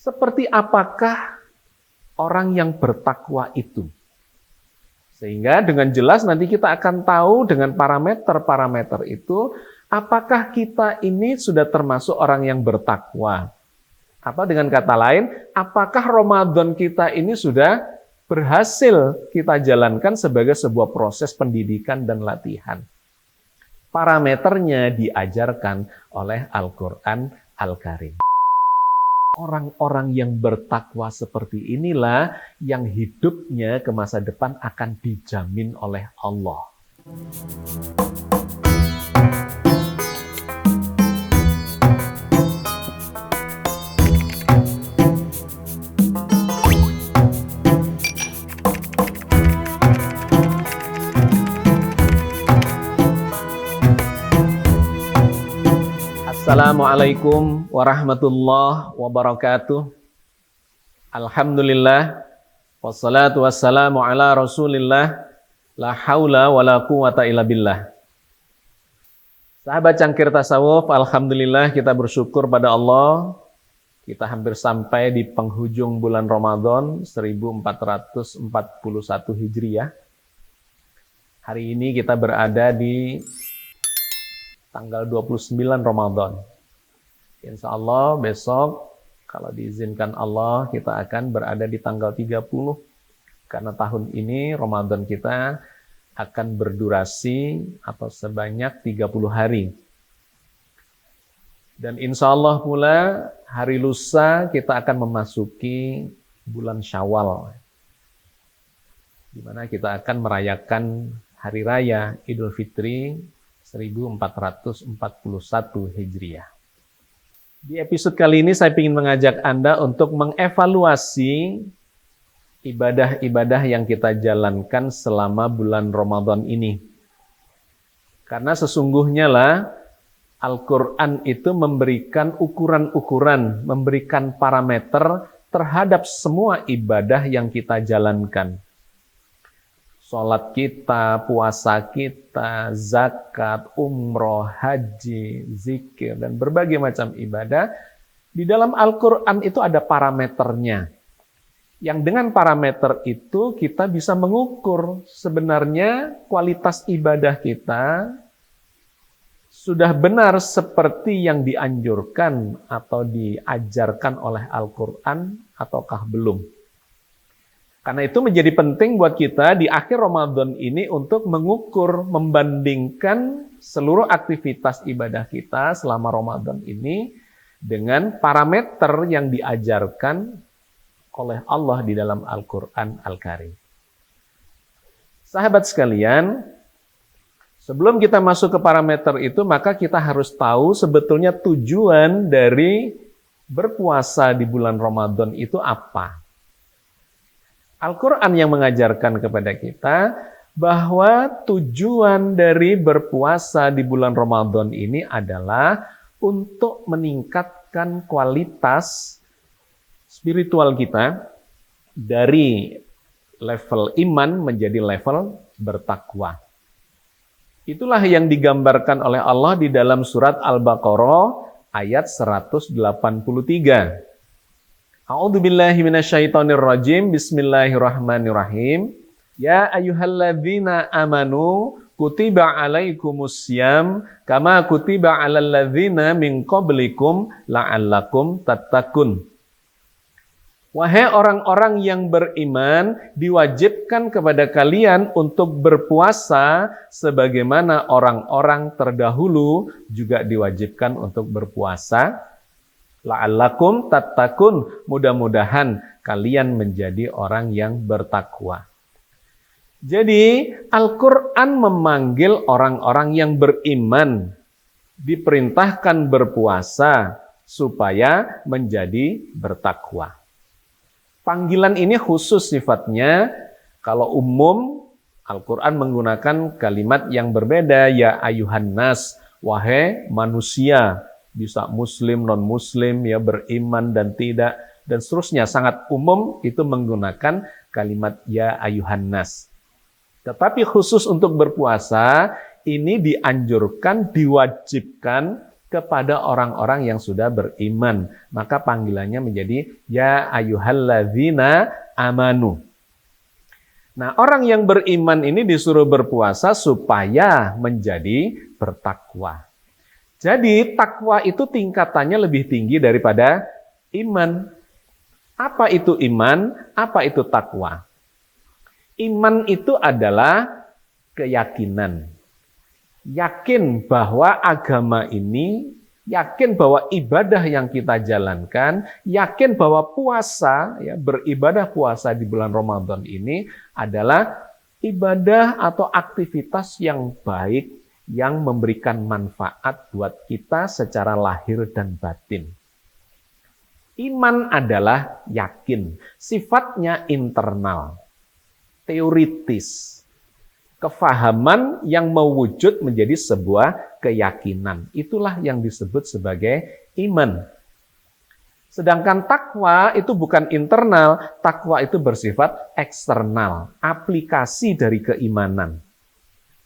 Seperti apakah orang yang bertakwa itu? Sehingga dengan jelas nanti kita akan tahu dengan parameter-parameter itu, apakah kita ini sudah termasuk orang yang bertakwa? Atau dengan kata lain, apakah Ramadan kita ini sudah berhasil kita jalankan sebagai sebuah proses pendidikan dan latihan? Parameternya diajarkan oleh Al-Quran Al-Karim. Orang-orang yang bertakwa seperti inilah yang hidupnya ke masa depan akan dijamin oleh Allah. Assalamualaikum warahmatullahi wabarakatuh. Alhamdulillah, wassalatu wassalamu ala rasulillah, la haula wa la quwata illa billah. Sahabat cangkir tasawuf, alhamdulillah kita bersyukur pada Allah. Kita hampir sampai di penghujung bulan Ramadan 1441 Hijriah. Hari ini kita berada di tanggal 29 Ramadan. Insya Allah besok, kalau diizinkan Allah, kita akan berada di tanggal 30. Karena tahun ini Ramadan kita akan berdurasi atau sebanyak 30 hari. Dan insya Allah pula hari lusa kita akan memasuki bulan Syawal, di mana kita akan merayakan Hari Raya Idul Fitri 1441 Hijriah. Di episode kali ini saya ingin mengajak Anda untuk mengevaluasi ibadah-ibadah yang kita jalankan selama bulan Ramadan ini. Karena sesungguhnya lah Al-Quran itu memberikan ukuran-ukuran, memberikan parameter terhadap semua ibadah yang kita jalankan. Salat kita, puasa kita, zakat, umroh, haji, zikir, dan berbagai macam ibadah. Di dalam Al-Quran itu ada parameternya. Yang dengan parameter itu kita bisa mengukur sebenarnya kualitas ibadah kita sudah benar seperti yang dianjurkan atau diajarkan oleh Al-Quran ataukah belum. Karena itu menjadi penting buat kita di akhir Ramadan ini untuk mengukur, membandingkan seluruh aktivitas ibadah kita selama Ramadan ini dengan parameter yang diajarkan oleh Allah di dalam Al-Quran Al-Karim. Sahabat sekalian, sebelum kita masuk ke parameter itu, maka kita harus tahu sebetulnya tujuan dari berpuasa di bulan Ramadan itu apa. Al-Quran yang mengajarkan kepada kita bahwa tujuan dari berpuasa di bulan Ramadan ini adalah untuk meningkatkan kualitas spiritual kita dari level iman menjadi level bertakwa. Itulah yang digambarkan oleh Allah di dalam surat Al-Baqarah ayat 183. A'udzubillahi minasyaitonirrajim. Bismillahirrahmanirrahim. Ya ayyuhalladzina amanu kutiba alaikumussyam kama kutiba alal ladzina min qablikum la'allakum tattaqun. Wahai orang-orang yang beriman, diwajibkan kepada kalian untuk berpuasa sebagaimana orang-orang terdahulu juga diwajibkan untuk berpuasa. La'allakum tattaqun, mudah-mudahan kalian menjadi orang yang bertakwa. Jadi Al-Quran memanggil orang-orang yang beriman, diperintahkan berpuasa supaya menjadi bertakwa. Panggilan ini khusus sifatnya, kalau umum Al-Quran menggunakan kalimat yang berbeda, ya ayuhan nas, wahai manusia. Bisa muslim, non-muslim, ya beriman dan tidak, dan seterusnya. Sangat umum itu menggunakan kalimat ya ayuhan nas. Tetapi khusus untuk berpuasa, ini dianjurkan, diwajibkan kepada orang-orang yang sudah beriman. Maka panggilannya menjadi ya ayyuhalladzina amanu. Nah, orang yang beriman ini disuruh berpuasa supaya menjadi bertakwa. Jadi takwa itu tingkatannya lebih tinggi daripada iman. Apa itu iman? Apa itu takwa? Iman itu adalah keyakinan. Yakin bahwa agama ini, yakin bahwa ibadah yang kita jalankan, yakin bahwa puasa, ya, beribadah puasa di bulan Ramadan ini adalah ibadah atau aktivitas yang baik, yang memberikan manfaat buat kita secara lahir dan batin. Iman adalah yakin, sifatnya internal, teoritis, kefahaman yang mewujud menjadi sebuah keyakinan. Itulah yang disebut sebagai iman. Sedangkan takwa itu bukan internal, takwa itu bersifat eksternal, aplikasi dari keimanan.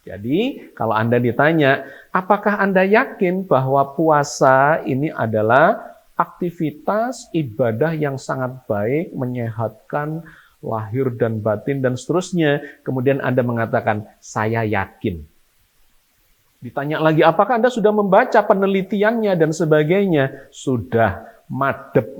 Jadi, kalau Anda ditanya, apakah Anda yakin bahwa puasa ini adalah aktivitas ibadah yang sangat baik, menyehatkan lahir dan batin dan seterusnya, kemudian Anda mengatakan, saya yakin. Ditanya lagi, apakah Anda sudah membaca penelitiannya dan sebagainya? Sudah, mantep,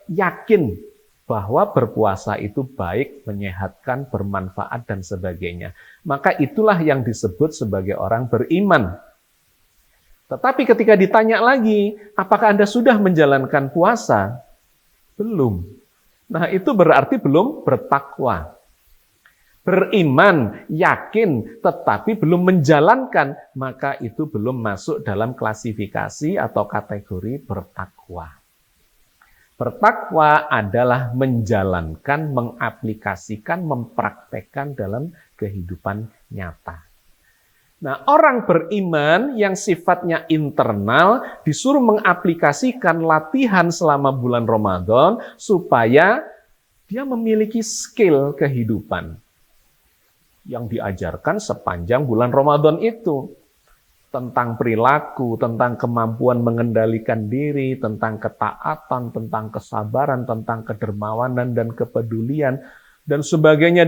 yakin bahwa berpuasa itu baik, menyehatkan, bermanfaat, dan sebagainya. Maka itulah yang disebut sebagai orang beriman. Tetapi ketika ditanya lagi, apakah Anda sudah menjalankan puasa? Belum. Nah, itu berarti belum bertakwa. Beriman, yakin, tetapi belum menjalankan, maka itu belum masuk dalam klasifikasi atau kategori bertakwa. Bertakwa adalah menjalankan, mengaplikasikan, mempraktekkan dalam kehidupan nyata. Nah, orang beriman yang sifatnya internal disuruh mengaplikasikan latihan selama bulan Ramadan supaya dia memiliki skill kehidupan yang diajarkan sepanjang bulan Ramadan itu. Tentang perilaku, tentang kemampuan mengendalikan diri, tentang ketaatan, tentang kesabaran, tentang kedermawanan dan kepedulian, dan sebagainya,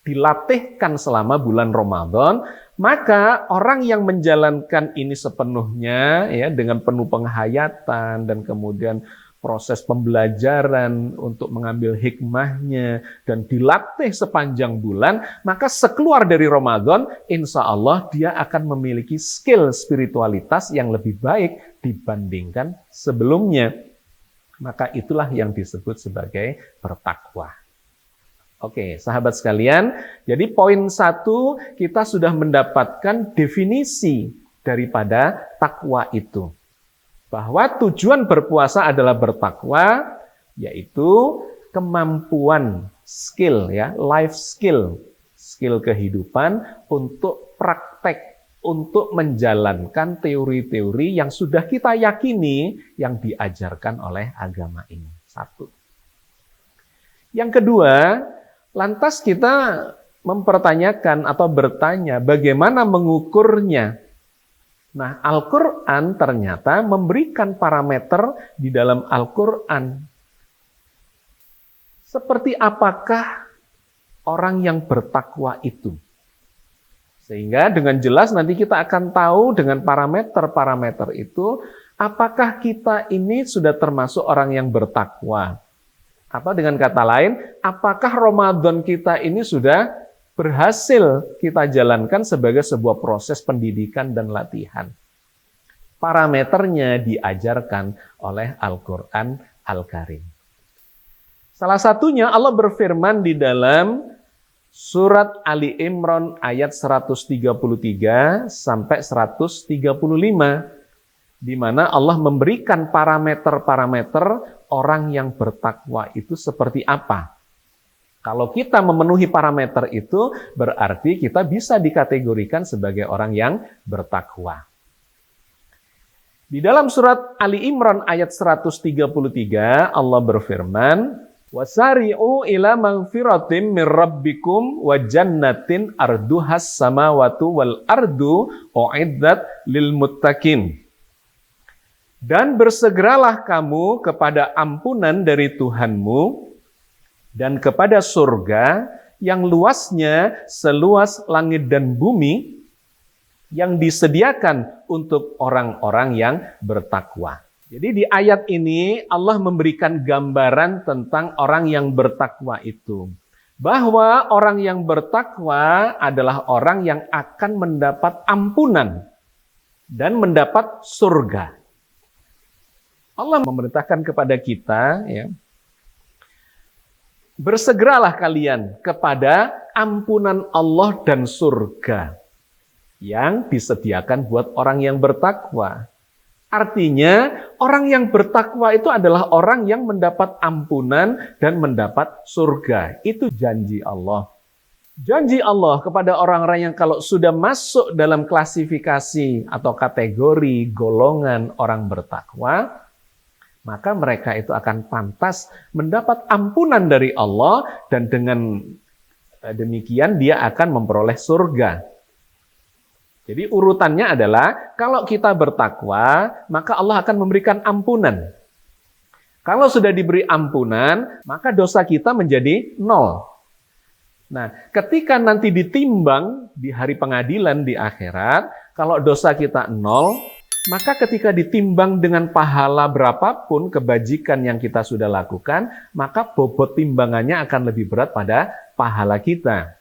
dilatihkan selama bulan Ramadan. Maka orang yang menjalankan ini sepenuhnya, ya, dengan penuh penghayatan, dan kemudian proses pembelajaran untuk mengambil hikmahnya dan dilatih sepanjang bulan, maka sekeluar dari Ramadan, insya Allah dia akan memiliki skill spiritualitas yang lebih baik dibandingkan sebelumnya. Maka itulah yang disebut sebagai bertakwa. Oke, sahabat sekalian, jadi poin 1 kita sudah mendapatkan definisi daripada takwa itu. Bahwa tujuan berpuasa adalah bertakwa, yaitu kemampuan, skill, ya, life skill, skill kehidupan untuk praktek, untuk menjalankan teori-teori yang sudah kita yakini yang diajarkan oleh agama ini. 1. Yang kedua, lantas kita mempertanyakan atau bertanya bagaimana mengukurnya. Nah, Al-Quran ternyata memberikan parameter di dalam Al-Quran. Seperti apakah orang yang bertakwa itu? Sehingga dengan jelas nanti kita akan tahu dengan parameter-parameter itu, apakah kita ini sudah termasuk orang yang bertakwa? Atau dengan kata lain, apakah Ramadan kita ini sudah berhasil kita jalankan sebagai sebuah proses pendidikan dan latihan. Parameternya diajarkan oleh Al-Quran Al-Karim. Salah satunya Allah berfirman di dalam surat Ali Imran ayat 133 sampai 135, di mana Allah memberikan parameter-parameter orang yang bertakwa itu seperti apa. Kalau kita memenuhi parameter itu, berarti kita bisa dikategorikan sebagai orang yang bertakwa. Di dalam surat Ali Imran ayat 133, Allah berfirman, Wasari'u ila magfiratim mir rabbikum wa jannatin arduhas samawati wal ardu uiddat lil muttaqin. Dan bersegeralah kamu kepada ampunan dari Tuhanmu dan kepada surga yang luasnya seluas langit dan bumi yang disediakan untuk orang-orang yang bertakwa. Jadi di ayat ini Allah memberikan gambaran tentang orang yang bertakwa itu. Bahwa orang yang bertakwa adalah orang yang akan mendapat ampunan dan mendapat surga. Allah memerintahkan kepada kita, ya, bersegeralah kalian kepada ampunan Allah dan surga yang disediakan buat orang yang bertakwa. Artinya, orang yang bertakwa itu adalah orang yang mendapat ampunan dan mendapat surga. Itu janji Allah. Janji Allah kepada orang-orang yang kalau sudah masuk dalam klasifikasi atau kategori golongan orang bertakwa, maka mereka itu akan pantas mendapat ampunan dari Allah dan dengan demikian dia akan memperoleh surga. Jadi urutannya adalah kalau kita bertakwa, maka Allah akan memberikan ampunan. Kalau sudah diberi ampunan, maka dosa kita menjadi 0. Nah, ketika nanti ditimbang di hari pengadilan di akhirat, kalau dosa kita 0, maka ketika ditimbang dengan pahala berapapun kebajikan yang kita sudah lakukan, maka bobot timbangannya akan lebih berat pada pahala kita.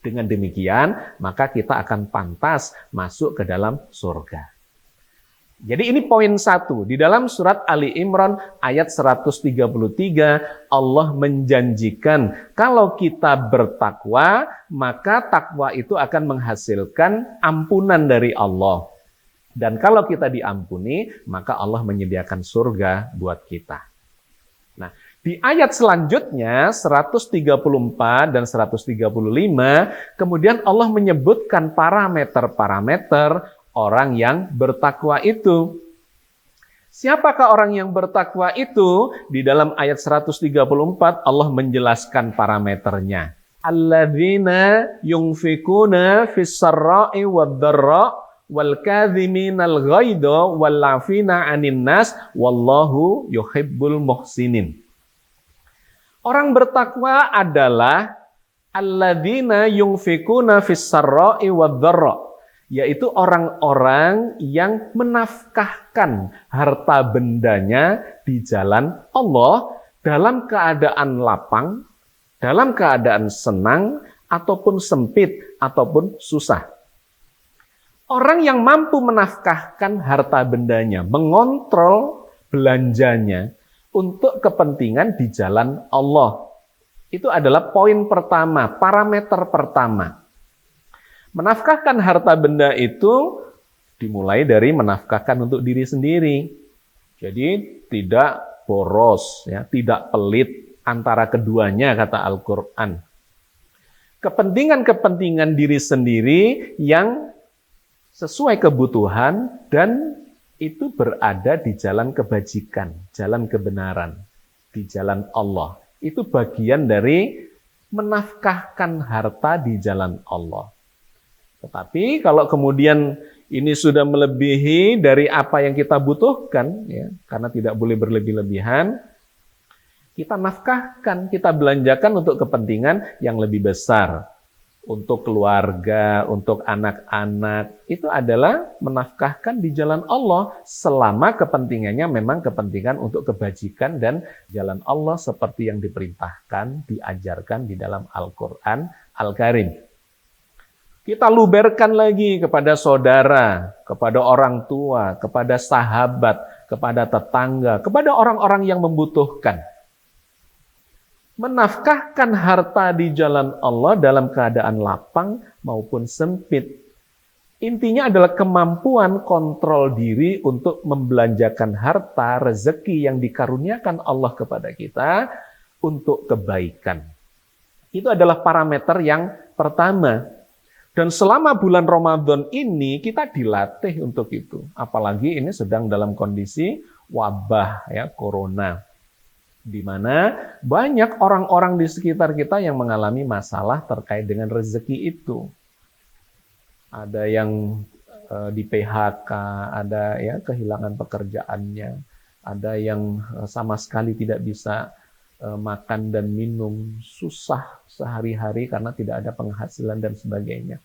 Dengan demikian, maka kita akan pantas masuk ke dalam surga. Jadi ini poin 1. Di dalam surat Ali Imran ayat 133, Allah menjanjikan kalau kita bertakwa, maka takwa itu akan menghasilkan ampunan dari Allah. Dan kalau kita diampuni, maka Allah menyediakan surga buat kita. Nah, di ayat selanjutnya, 134 dan 135, kemudian Allah menyebutkan parameter-parameter orang yang bertakwa itu. Siapakah orang yang bertakwa itu? Di dalam ayat 134, Allah menjelaskan parameternya. Alladzina yunfikuna fis sarra'i wad-dharra wal kadhiminal ghaidha wal 'afina 'anil nas wallahu yuhibbul muhsinin. Orang bertakwa adalah alladzina yunfikuna fis sarra'i wad-dharra, yaitu orang-orang yang menafkahkan harta bendanya di jalan Allah dalam keadaan lapang, dalam keadaan senang, ataupun sempit, ataupun susah. Orang yang mampu menafkahkan harta bendanya, mengontrol belanjanya, untuk kepentingan di jalan Allah. Itu adalah poin pertama, parameter pertama. Menafkahkan harta benda itu dimulai dari menafkahkan untuk diri sendiri. Jadi tidak boros, ya, tidak pelit antara keduanya, kata Al-Quran. Kepentingan-kepentingan diri sendiri yang sesuai kebutuhan dan itu berada di jalan kebajikan, jalan kebenaran, di jalan Allah. Itu bagian dari menafkahkan harta di jalan Allah. Tetapi kalau kemudian ini sudah melebihi dari apa yang kita butuhkan, ya, karena tidak boleh berlebih-lebihan, kita nafkahkan, kita belanjakan untuk kepentingan yang lebih besar. Untuk keluarga, untuk anak-anak, itu adalah menafkahkan di jalan Allah selama kepentingannya memang kepentingan untuk kebajikan dan jalan Allah seperti yang diperintahkan, diajarkan di dalam Al-Quran Al-Karim. Kita luberkan lagi kepada saudara, kepada orang tua, kepada sahabat, kepada tetangga, kepada orang-orang yang membutuhkan. Menafkahkan harta di jalan Allah dalam keadaan lapang maupun sempit. Intinya adalah kemampuan kontrol diri untuk membelanjakan harta, rezeki yang dikaruniakan Allah kepada kita untuk kebaikan. Itu adalah parameter yang pertama. Dan selama bulan Ramadan ini kita dilatih untuk itu. Apalagi ini sedang dalam kondisi wabah, ya, corona. Di mana banyak orang-orang di sekitar kita yang mengalami masalah terkait dengan rezeki itu. Ada yang di PHK, ada ya kehilangan pekerjaannya, ada yang sama sekali tidak bisa makan dan minum, susah sehari-hari karena tidak ada penghasilan dan sebagainya.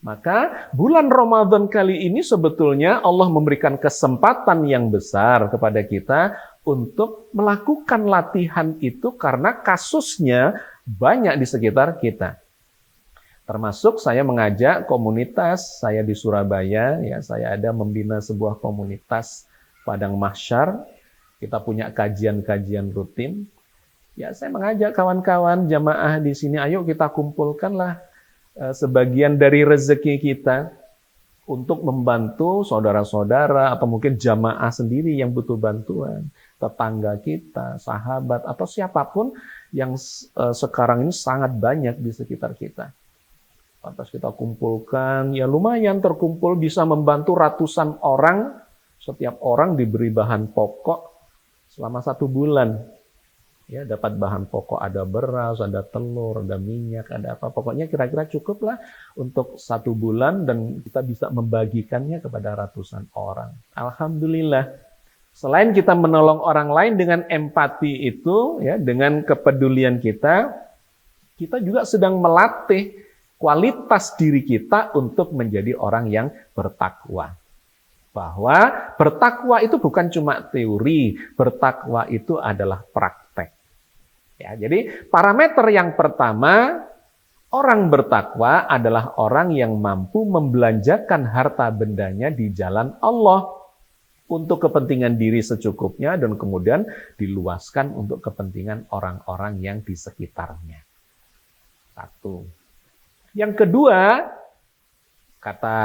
Maka bulan Ramadan kali ini sebetulnya Allah memberikan kesempatan yang besar kepada kita untuk melakukan latihan itu karena kasusnya banyak di sekitar kita. Termasuk saya mengajak komunitas, saya di Surabaya, ya saya ada membina sebuah komunitas Padang Mahsyar. Kita punya kajian-kajian rutin. Ya saya mengajak kawan-kawan jamaah di sini, ayo kita kumpulkanlah sebagian dari rezeki kita untuk membantu saudara-saudara atau mungkin jamaah sendiri yang butuh bantuan, tetangga kita, sahabat atau siapapun yang sekarang ini sangat banyak di sekitar kita. Lantas kita kumpulkan, ya lumayan terkumpul bisa membantu ratusan orang, setiap orang diberi bahan pokok selama 1 bulan. Ya, dapat bahan pokok, ada beras, ada telur, ada minyak, ada apa. Pokoknya kira-kira cukuplah untuk 1 bulan dan kita bisa membagikannya kepada ratusan orang. Alhamdulillah. Selain kita menolong orang lain dengan empati itu, ya, dengan kepedulian kita juga sedang melatih kualitas diri kita untuk menjadi orang yang bertakwa. Bahwa bertakwa itu bukan cuma teori, bertakwa itu adalah praktek. Ya, jadi parameter yang pertama, orang bertakwa adalah orang yang mampu membelanjakan harta bendanya di jalan Allah untuk kepentingan diri secukupnya dan kemudian diluaskan untuk kepentingan orang-orang yang di sekitarnya. 1. Yang kedua, kata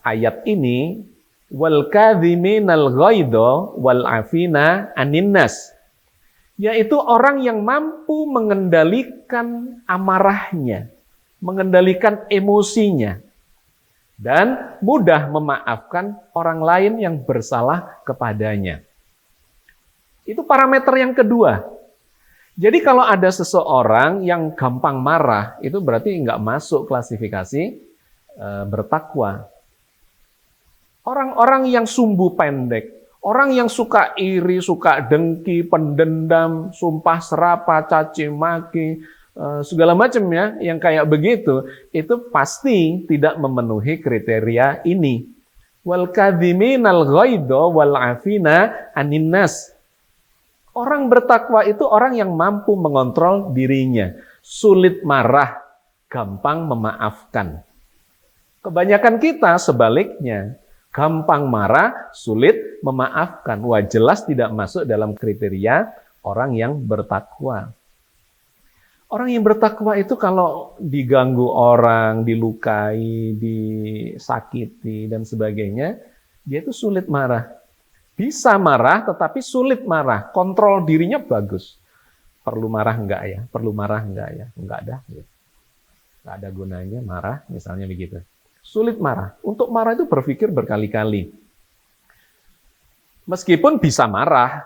ayat ini, wal kadhiminal ghaidha wal afina anin nas, yaitu orang yang mampu mengendalikan amarahnya, mengendalikan emosinya, dan mudah memaafkan orang lain yang bersalah kepadanya. Itu parameter yang kedua. Jadi kalau ada seseorang yang gampang marah, itu berarti nggak masuk klasifikasi bertakwa. Orang-orang yang sumbu pendek, orang yang suka iri, suka dengki, pendendam, sumpah serapa, caci maki, segala macam ya, yang kayak begitu, itu pasti tidak memenuhi kriteria ini. Wal kadhiminal ghaidha wal afina anin nas. Orang bertakwa itu orang yang mampu mengontrol dirinya, sulit marah, gampang memaafkan. Kebanyakan kita sebaliknya, gampang marah, sulit memaafkan. Wah, jelas tidak masuk dalam kriteria orang yang bertakwa. Orang yang bertakwa itu kalau diganggu orang, dilukai, disakiti, dan sebagainya, dia itu sulit marah. Bisa marah, tetapi sulit marah. Kontrol dirinya bagus. Perlu marah enggak ya? Perlu marah enggak ya? Enggak ada. Enggak ada gunanya marah, misalnya begitu. Sulit marah. Untuk marah itu berpikir berkali-kali. Meskipun bisa marah,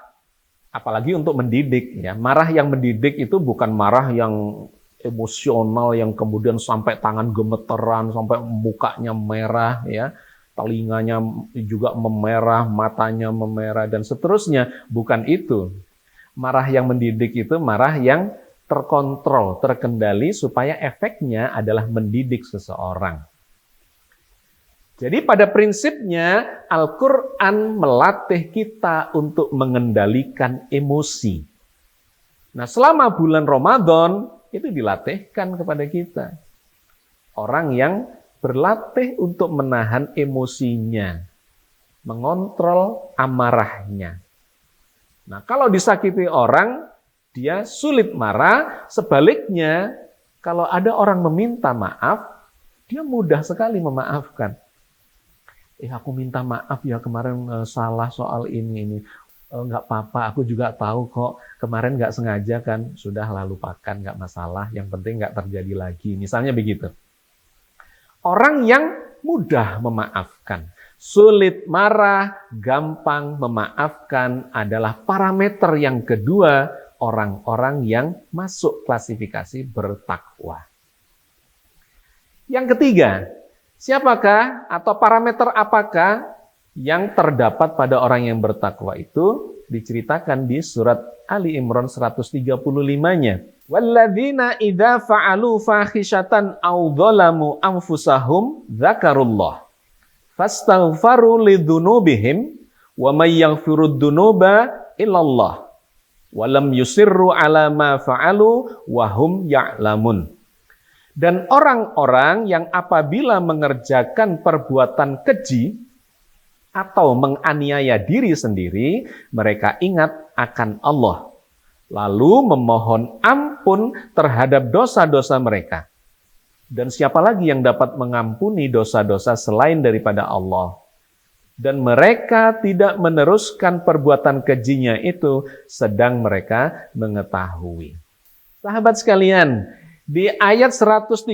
apalagi untuk mendidik. Ya, marah yang mendidik itu bukan marah yang emosional, yang kemudian sampai tangan gemeteran, sampai mukanya merah, ya. Telinganya juga memerah, matanya memerah, dan seterusnya. Bukan itu. Marah yang mendidik itu marah yang terkontrol, terkendali, supaya efeknya adalah mendidik seseorang. Jadi pada prinsipnya, Al-Quran melatih kita untuk mengendalikan emosi. Nah, selama bulan Ramadan, itu dilatihkan kepada kita. Orang yang berlatih untuk menahan emosinya, mengontrol amarahnya. Nah, kalau disakiti orang, dia sulit marah. Sebaliknya, kalau ada orang meminta maaf, dia mudah sekali memaafkan. Aku minta maaf ya kemarin salah soal ini. Nggak apa-apa, aku juga tahu kok kemarin nggak sengaja kan. Sudah lalu lupakan, nggak masalah. Yang penting nggak terjadi lagi. Misalnya begitu. Orang yang mudah memaafkan, sulit marah, gampang memaafkan adalah parameter yang kedua orang-orang yang masuk klasifikasi bertakwa. Yang ketiga, siapakah atau parameter apakah yang terdapat pada orang yang bertakwa itu? Diceritakan di surat Ali Imran 135-nya. Walladzina idza fa'alu fakhishatan aw dzalamu anfusahum dzakarullah fastaghfaru lidzunubihim wa may yaghfirud dzunuba illallah wa lam yusirru ala ma fa'alu wa hum ya'lamun. Dan orang-orang yang apabila mengerjakan perbuatan keji atau menganiaya diri sendiri, mereka ingat akan Allah, lalu memohon ampun terhadap dosa-dosa mereka. Dan siapa lagi yang dapat mengampuni dosa-dosa selain daripada Allah? Dan mereka tidak meneruskan perbuatan kejinya itu, sedang mereka mengetahui. Sahabat sekalian, di ayat 135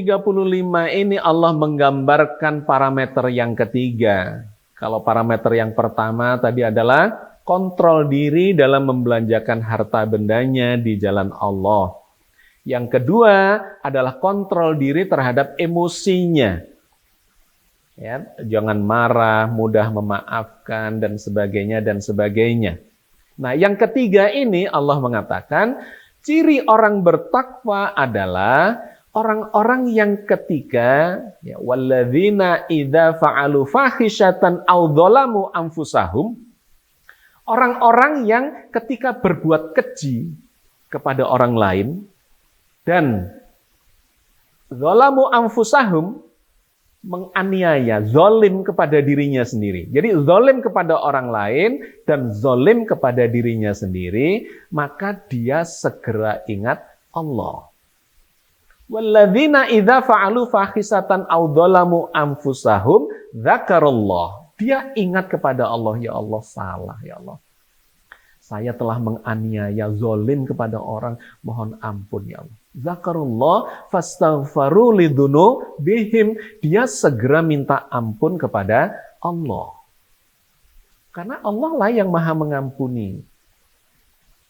ini Allah menggambarkan parameter yang ketiga. Kalau parameter yang pertama tadi adalah kontrol diri dalam membelanjakan harta bendanya di jalan Allah. Yang kedua adalah kontrol diri terhadap emosinya. Ya, jangan marah, mudah memaafkan, dan sebagainya, dan sebagainya. Nah, yang ketiga ini Allah mengatakan, ciri orang bertakwa adalah orang-orang yang ketika ya, walladzina idza fa'alu fakhishatan aw dzalamu anfusahum, orang-orang yang ketika berbuat keji kepada orang lain dan dzalamu anfusahum, menganiaya, zalim kepada dirinya sendiri. Jadi zalim kepada orang lain dan zalim kepada dirinya sendiri, maka dia segera ingat Allah. Walladzina idza fa'alu fahisatan aw dzalamu anfusahum dzakarullah. Dia ingat kepada Allah, ya Allah salah ya Allah. Saya telah menganiaya, zalim kepada orang, mohon ampun ya Allah. Dzakarullah fastaghfaru lidzunubihim. Dia segera minta ampun kepada Allah. Karena Allah lah yang Maha mengampuni.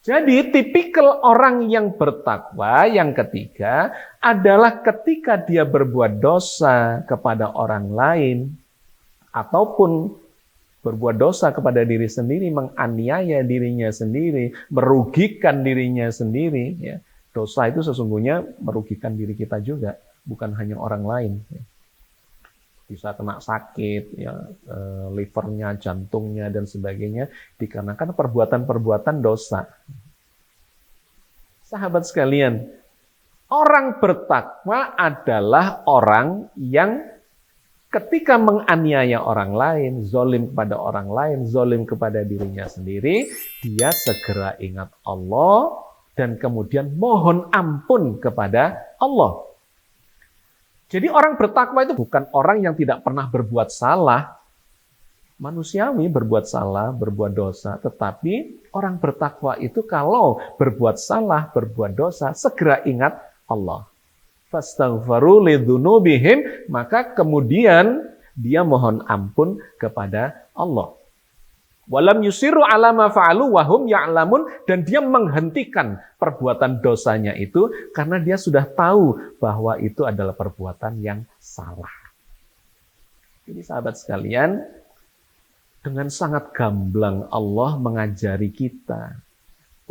Jadi tipikal orang yang bertakwa yang ketiga adalah ketika dia berbuat dosa kepada orang lain ataupun berbuat dosa kepada diri sendiri, menganiaya dirinya sendiri, merugikan dirinya sendiri. Ya. Dosa itu sesungguhnya merugikan diri kita juga, bukan hanya orang lain. Ya. Bisa kena sakit, ya, livernya, jantungnya, dan sebagainya, dikarenakan perbuatan-perbuatan dosa. Sahabat sekalian, orang bertakwa adalah orang yang ketika menganiaya orang lain, zalim kepada orang lain, zalim kepada dirinya sendiri, dia segera ingat Allah dan kemudian mohon ampun kepada Allah. Jadi orang bertakwa itu bukan orang yang tidak pernah berbuat salah. Manusiawi berbuat salah, berbuat dosa. Tetapi orang bertakwa itu kalau berbuat salah, berbuat dosa, segera ingat Allah. Fastaghfaru lidzunubihim, maka kemudian dia mohon ampun kepada Allah. Walam yusiru ala ma fa'alu wa hum ya'lamun, dan dia menghentikan perbuatan dosanya itu karena dia sudah tahu bahwa itu adalah perbuatan yang salah. Jadi sahabat sekalian, dengan sangat gamblang Allah mengajari kita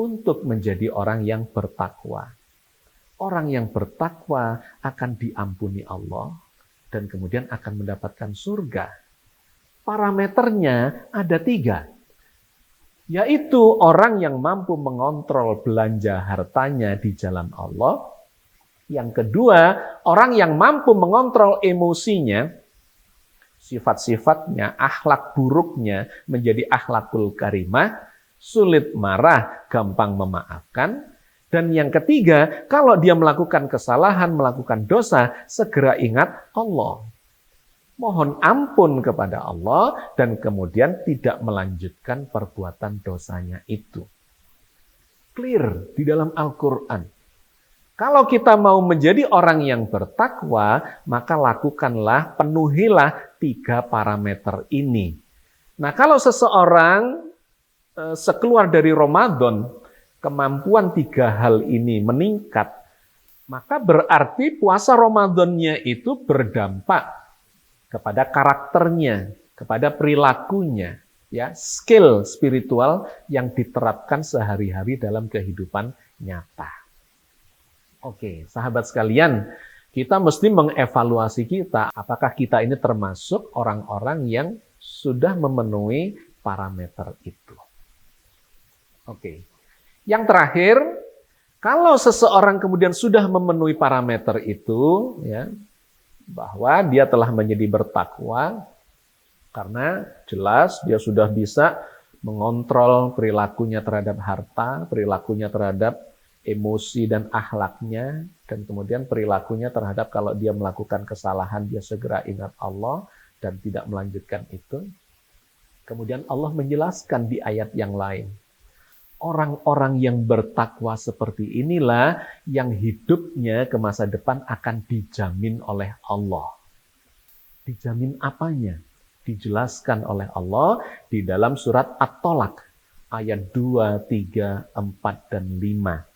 untuk menjadi orang yang bertakwa. Orang yang bertakwa akan diampuni Allah dan kemudian akan mendapatkan surga. Parameternya ada 3, yaitu orang yang mampu mengontrol belanja hartanya di jalan Allah. Yang kedua, orang yang mampu mengontrol emosinya, sifat-sifatnya, akhlak buruknya menjadi akhlakul karimah, sulit marah, gampang memaafkan. Dan yang ketiga, kalau dia melakukan kesalahan, melakukan dosa, segera ingat Allah. Mohon ampun kepada Allah dan kemudian tidak melanjutkan perbuatan dosanya itu. Clear di dalam Al-Quran. Kalau kita mau menjadi orang yang bertakwa, maka lakukanlah, penuhilah 3 parameter ini. Nah, kalau seseorang sekeluar dari Ramadan, kemampuan 3 hal ini meningkat, maka berarti puasa Ramadannya itu berdampak kepada karakternya, kepada perilakunya, ya, skill spiritual yang diterapkan sehari-hari dalam kehidupan nyata. Oke, sahabat sekalian, kita mesti mengevaluasi kita, apakah kita ini termasuk orang-orang yang sudah memenuhi parameter itu. Oke. Yang terakhir, kalau seseorang kemudian sudah memenuhi parameter itu, ya, bahwa dia telah menjadi bertakwa, karena jelas dia sudah bisa mengontrol perilakunya terhadap harta, perilakunya terhadap emosi dan akhlaknya, dan kemudian perilakunya terhadap kalau dia melakukan kesalahan, dia segera ingat Allah dan tidak melanjutkan itu. Kemudian Allah menjelaskan di ayat yang lain, orang-orang yang bertakwa seperti inilah yang hidupnya ke masa depan akan dijamin oleh Allah. Dijamin apanya? Dijelaskan oleh Allah di dalam surat At-Tolak ayat 2, 3, 4, dan 5.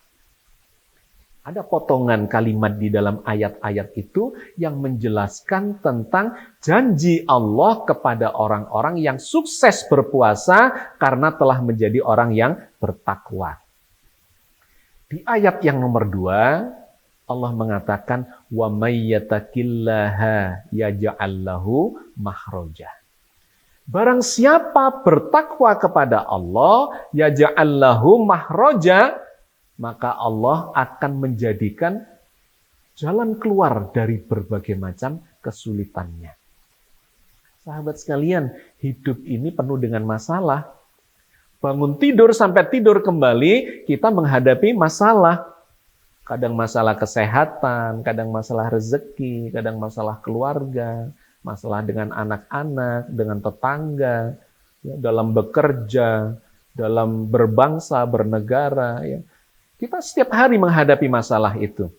Ada potongan kalimat di dalam ayat-ayat itu yang menjelaskan tentang janji Allah kepada orang-orang yang sukses berpuasa karena telah menjadi orang yang bertakwa. Di ayat yang nomor 2, Allah mengatakan, wa may yattaqillaha yaj'al lahu makhraja. Barang siapa bertakwa kepada Allah, yaj'al lahu makhraja, maka Allah akan menjadikan jalan keluar dari berbagai macam kesulitannya. Sahabat sekalian, hidup ini penuh dengan masalah. Bangun tidur sampai tidur kembali, kita menghadapi masalah. Kadang masalah kesehatan, kadang masalah rezeki, kadang masalah keluarga, masalah dengan anak-anak, dengan tetangga, ya, dalam bekerja, dalam berbangsa, bernegara, ya. Kita setiap hari menghadapi masalah itu.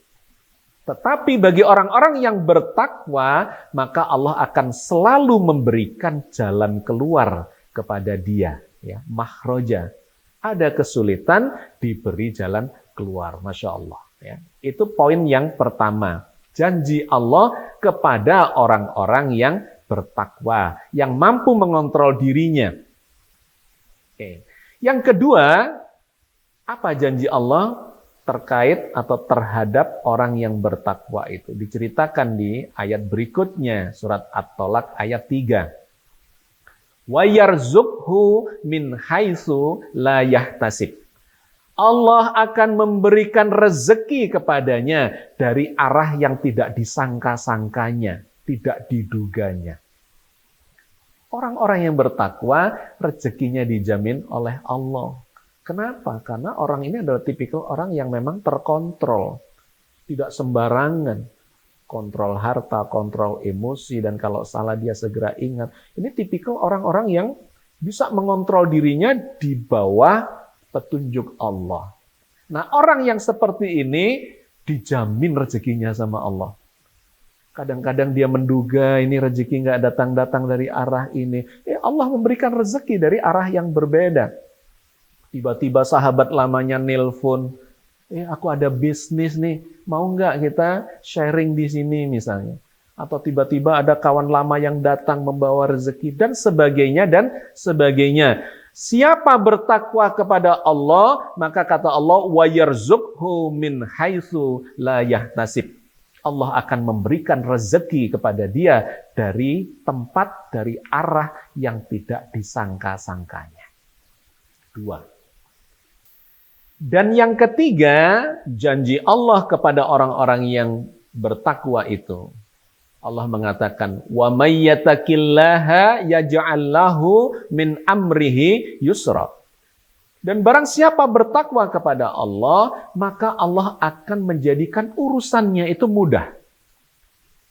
Tetapi bagi orang-orang yang bertakwa, maka Allah akan selalu memberikan jalan keluar kepada dia. Ya, makhroja. Ada kesulitan, diberi jalan keluar. Masya Allah. Ya. Itu poin yang pertama. Janji Allah kepada orang-orang yang bertakwa, yang mampu mengontrol dirinya. Oke. Yang kedua, apa janji Allah terkait atau terhadap orang yang bertakwa itu? Diceritakan di ayat berikutnya, surat At-Tolak ayat 3. Wa yarzuqhu min haitsu la yahtasib. Allah akan memberikan rezeki kepadanya dari arah yang tidak disangka-sangkanya, tidak diduganya. Orang-orang yang bertakwa, rezekinya dijamin oleh Allah. Kenapa? Karena orang ini adalah tipikal orang yang memang terkontrol. Tidak sembarangan. Kontrol harta, kontrol emosi, dan kalau salah dia segera ingat. Ini tipikal orang-orang yang bisa mengontrol dirinya di bawah petunjuk Allah. Nah, orang yang seperti ini dijamin rezekinya sama Allah. Kadang-kadang dia menduga ini rezeki nggak datang-datang dari arah ini. Allah memberikan rezeki dari arah yang berbeda. Tiba-tiba sahabat lamanya nelpon, aku ada bisnis nih, mau nggak kita sharing di sini misalnya. Atau tiba-tiba ada kawan lama yang datang membawa rezeki, dan sebagainya, dan sebagainya. Siapa bertakwa kepada Allah, maka kata Allah, wa yarzuqhu min haitsu la yahtasib. Allah akan memberikan rezeki kepada dia dari tempat, dari arah yang tidak disangka-sangkanya. 2. Dan yang ketiga, janji Allah kepada orang-orang yang bertakwa itu. Allah mengatakan, wa may yattaqillaha yaj'al lahu min amrihi yusra. Dan barang siapa bertakwa kepada Allah, maka Allah akan menjadikan urusannya itu mudah.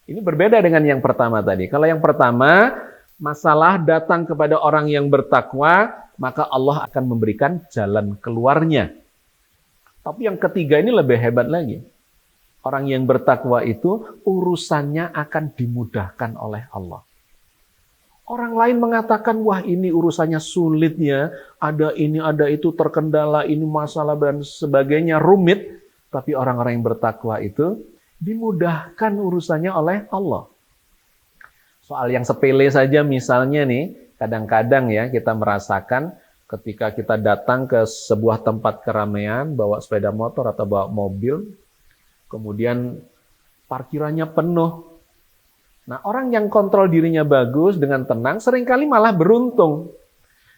Ini berbeda dengan yang pertama tadi. Kalau yang pertama, masalah datang kepada orang yang bertakwa, maka Allah akan memberikan jalan keluarnya. Tapi yang ketiga ini lebih hebat lagi. Orang yang bertakwa itu urusannya akan dimudahkan oleh Allah. Orang lain mengatakan, wah ini urusannya sulitnya, ada ini, ada itu, terkendala, ini masalah dan sebagainya, rumit. Tapi orang-orang yang bertakwa itu dimudahkan urusannya oleh Allah. Soal yang sepele saja misalnya nih, kadang-kadang ya kita merasakan ketika kita datang ke sebuah tempat keramaian, bawa sepeda motor atau bawa mobil, kemudian parkirannya penuh. Nah, orang yang kontrol dirinya bagus dengan tenang, seringkali malah beruntung.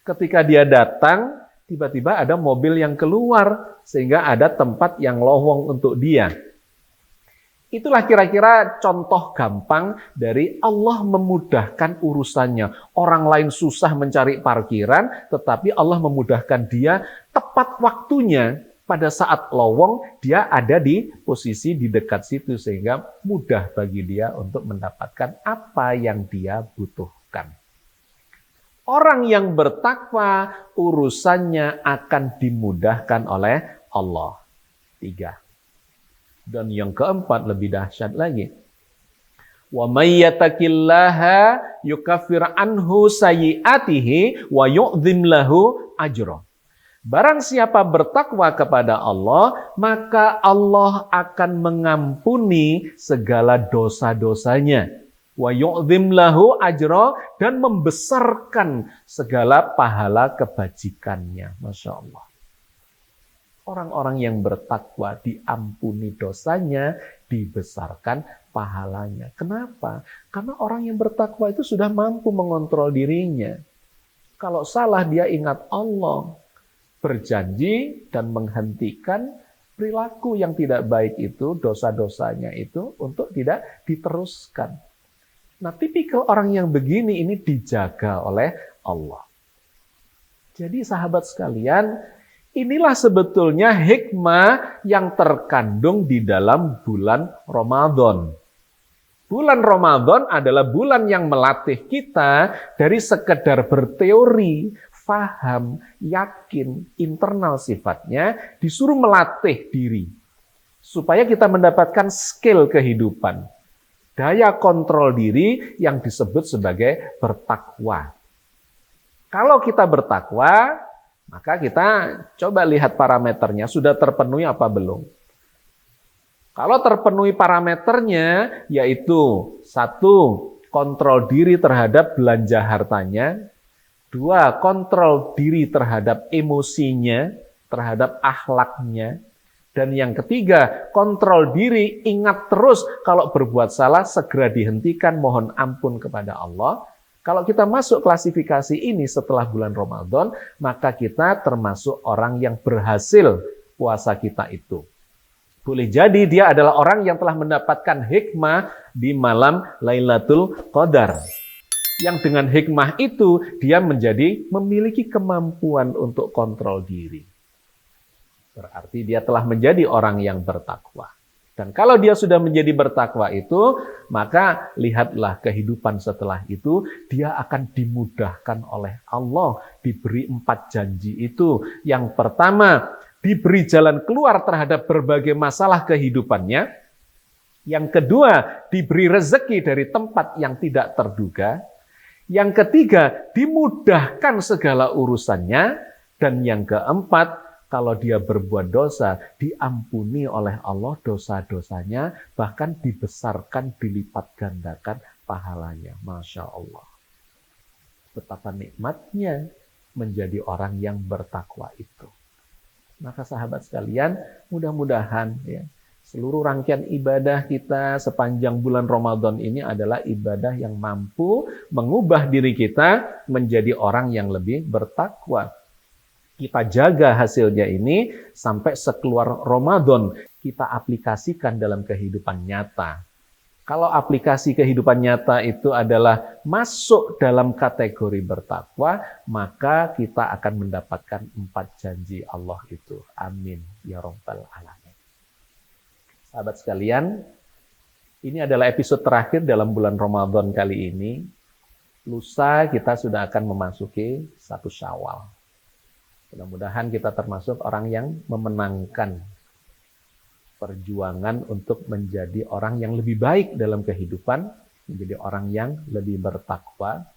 Ketika dia datang, tiba-tiba ada mobil yang keluar, sehingga ada tempat yang lowong untuk dia. Itulah kira-kira contoh gampang dari Allah memudahkan urusannya. Orang lain susah mencari parkiran, tetapi Allah memudahkan dia tepat waktunya. Pada saat lowong, dia ada di posisi di dekat situ, sehingga mudah bagi dia untuk mendapatkan apa yang dia butuhkan. Orang yang bertakwa, urusannya akan dimudahkan oleh Allah. 3. Dan yang keempat lebih dahsyat lagi. Wa may yattaqillaha yukaffir anhu sayyi'atihi wa yu'dzim lahu ajra. Barang siapa bertakwa kepada Allah, maka Allah akan mengampuni segala dosa-dosanya. Wa yu'dzim lahu ajra, dan membesarkan segala pahala kebajikannya. Masya Allah. Orang-orang yang bertakwa diampuni dosanya, dibesarkan pahalanya. Kenapa? Karena orang yang bertakwa itu sudah mampu mengontrol dirinya. Kalau salah dia ingat Allah, berjanji dan menghentikan perilaku yang tidak baik itu, dosa-dosanya itu untuk tidak diteruskan. Nah, tipikal orang yang begini ini dijaga oleh Allah. Jadi sahabat sekalian, inilah sebetulnya hikmah yang terkandung di dalam bulan Ramadan. Bulan Ramadan adalah bulan yang melatih kita dari sekedar berteori, faham, yakin, internal sifatnya, disuruh melatih diri. Supaya kita mendapatkan skill kehidupan. Daya kontrol diri yang disebut sebagai bertakwa. Kalau kita bertakwa, maka kita coba lihat parameternya, sudah terpenuhi apa belum. Kalau terpenuhi parameternya, yaitu 1, kontrol diri terhadap belanja hartanya. 2, kontrol diri terhadap emosinya, terhadap akhlaknya. Dan yang ketiga, kontrol diri, ingat terus kalau berbuat salah, segera dihentikan, mohon ampun kepada Allah. Kalau kita masuk klasifikasi ini setelah bulan Ramadan, maka kita termasuk orang yang berhasil puasa kita itu. Boleh jadi dia adalah orang yang telah mendapatkan hikmah di malam Lailatul Qadar. Yang dengan hikmah itu, dia memiliki kemampuan untuk kontrol diri. Berarti dia telah menjadi orang yang bertakwa. Dan kalau dia sudah menjadi bertakwa itu, maka lihatlah kehidupan setelah itu, dia akan dimudahkan oleh Allah. Diberi 4 janji itu. Yang pertama, diberi jalan keluar terhadap berbagai masalah kehidupannya. Yang kedua, diberi rezeki dari tempat yang tidak terduga. Yang ketiga, dimudahkan segala urusannya. Dan yang keempat, kalau dia berbuat dosa, diampuni oleh Allah dosa-dosanya, bahkan dibesarkan, dilipat gandakan pahalanya. Masya Allah. Betapa nikmatnya menjadi orang yang bertakwa itu. Maka sahabat sekalian, mudah-mudahan ya, seluruh rangkaian ibadah kita sepanjang bulan Ramadan ini adalah ibadah yang mampu mengubah diri kita menjadi orang yang lebih bertakwa. Kita jaga hasilnya ini sampai sekeluar Ramadan kita aplikasikan dalam kehidupan nyata. Kalau aplikasi kehidupan nyata itu adalah masuk dalam kategori bertakwa, maka kita akan mendapatkan 4 janji Allah itu. Amin ya rabbal alamin. Sahabat sekalian, ini adalah episode terakhir dalam bulan Ramadan kali ini. Lusa kita sudah akan memasuki 1 Syawal. Mudah-mudahan kita termasuk orang yang memenangkan perjuangan untuk menjadi orang yang lebih baik dalam kehidupan, menjadi orang yang lebih bertakwa,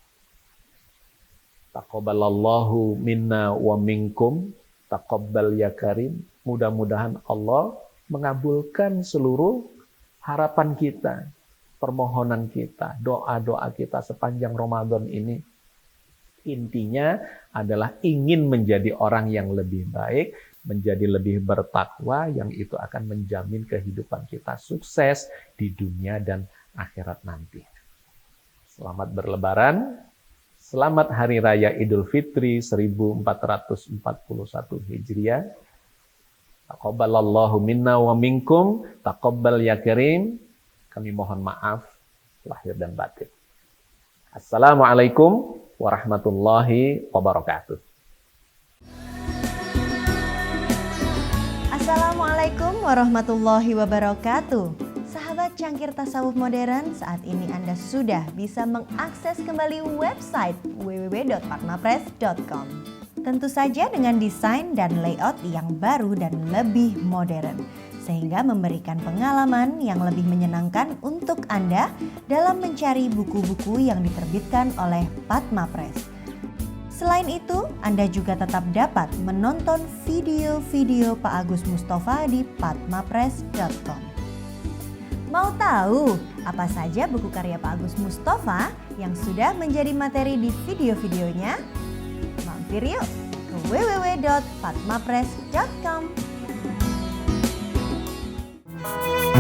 Taqabbalallahu minna wa minkum, taqabbal ya karim. Mudah-mudahan Allah mengabulkan seluruh harapan kita, permohonan kita, doa-doa kita sepanjang Ramadan ini. Intinya adalah ingin menjadi orang yang lebih baik, menjadi lebih bertakwa, yang itu akan menjamin kehidupan kita sukses di dunia dan akhirat nanti. Selamat berlebaran. Selamat Hari Raya Idul Fitri 1441 Hijriah. Taqabbalallahu minna wa minkum, taqabbal ya karim. Kami mohon maaf lahir dan batin. Assalamualaikum warahmatullahi wabarakatuh. Assalamualaikum warahmatullahi wabarakatuh. Sahabat Cangkir Tasawuf Modern, saat ini Anda sudah bisa mengakses kembali website www.padmapress.com. Tentu saja dengan desain dan layout yang baru dan lebih modern, sehingga memberikan pengalaman yang lebih menyenangkan untuk Anda dalam mencari buku-buku yang diterbitkan oleh Padma Press. Selain itu, Anda juga tetap dapat menonton video-video Pak Agus Mustafa di padmapress.com. Mau tahu apa saja buku karya Pak Agus Mustafa yang sudah menjadi materi di video-videonya? Mampir yuk ke www.padmapress.com.